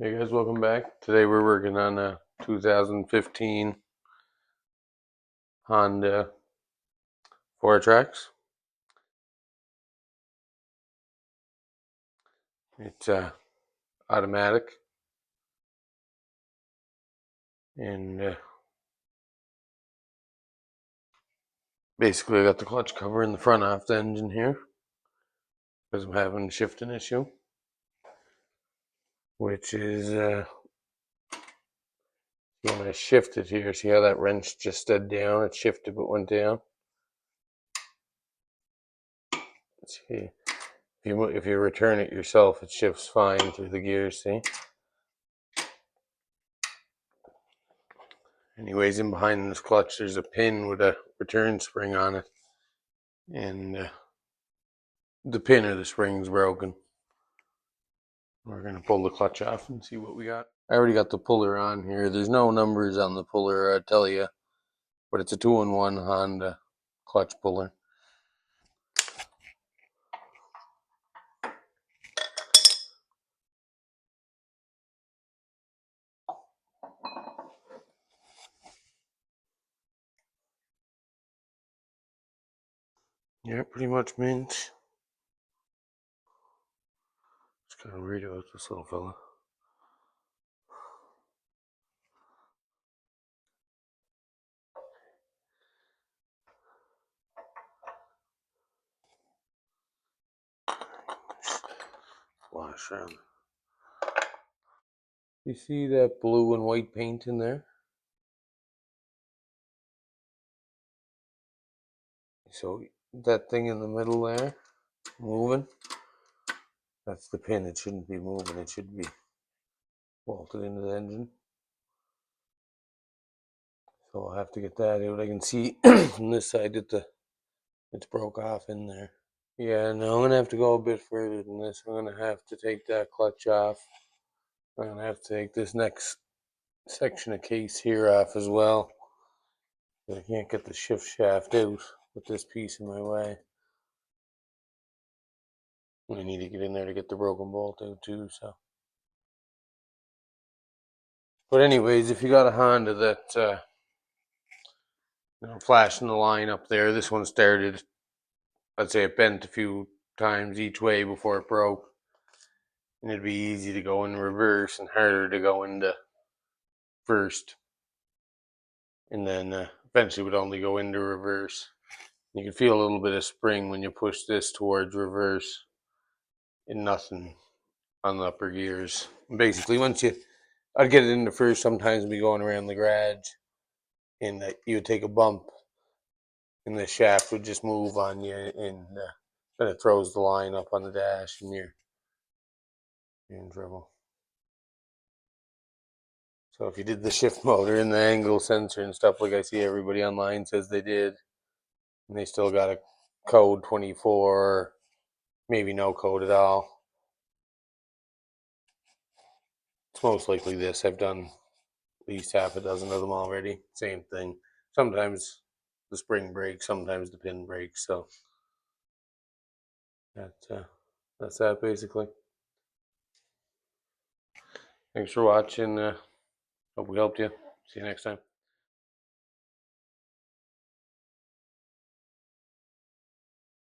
Hey guys, welcome back. Today we're working on a 2015 Honda Fourtrax. It's automatic and basically I got the clutch cover in the front off the engine here because I'm having a shifting issue, which is when I shift it here, see how that wrench just stood down? It shifted but went down. See, if you return it yourself, it shifts fine through the gears, see? Anyways, in behind this clutch, there's a pin with a return spring on it, and the pin of the spring's broken. We're going to pull the clutch off and see what we got. I already got the puller on here. There's no numbers on the puller, I tell you, but it's a 2-in-1 Honda clutch puller. Yeah, pretty much mint. Just kind of read about this little fella. Wash around. You see that blue and white paint in there? So that thing in the middle there, moving, that's the pin. It shouldn't be moving. It should be bolted into the engine. So I'll have to get that out. I can see from this side that it's broke off in there. Yeah, no, I'm gonna have to go a bit further than this. I'm gonna have to take that clutch off. I'm gonna have to take this next section of case here off as well. I can't get the shift shaft out with this piece in my way. I need to get in there to get the broken bolt out too, so. But anyways, if you got a Honda that flashing the line up there, this one started, I'd say it bent a few times each way before it broke. And it'd be easy to go in reverse and harder to go into first. And then eventually would only go into reverse. You can feel a little bit of spring when you push this towards reverse and nothing on the upper gears. And basically, I'd get it into first, sometimes be going around the garage and you would take a bump and the shaft would just move on you and then it throws the line up on the dash and you're in trouble. So if you did the shift motor and the angle sensor and stuff like I see everybody online says they did, and they still got a code 24, maybe no code at all, it's most likely this. I've done at least half a dozen of them already. Same thing. Sometimes the spring breaks, sometimes the pin breaks. So that's that basically. Thanks for watching. Hope we helped you. See you next time.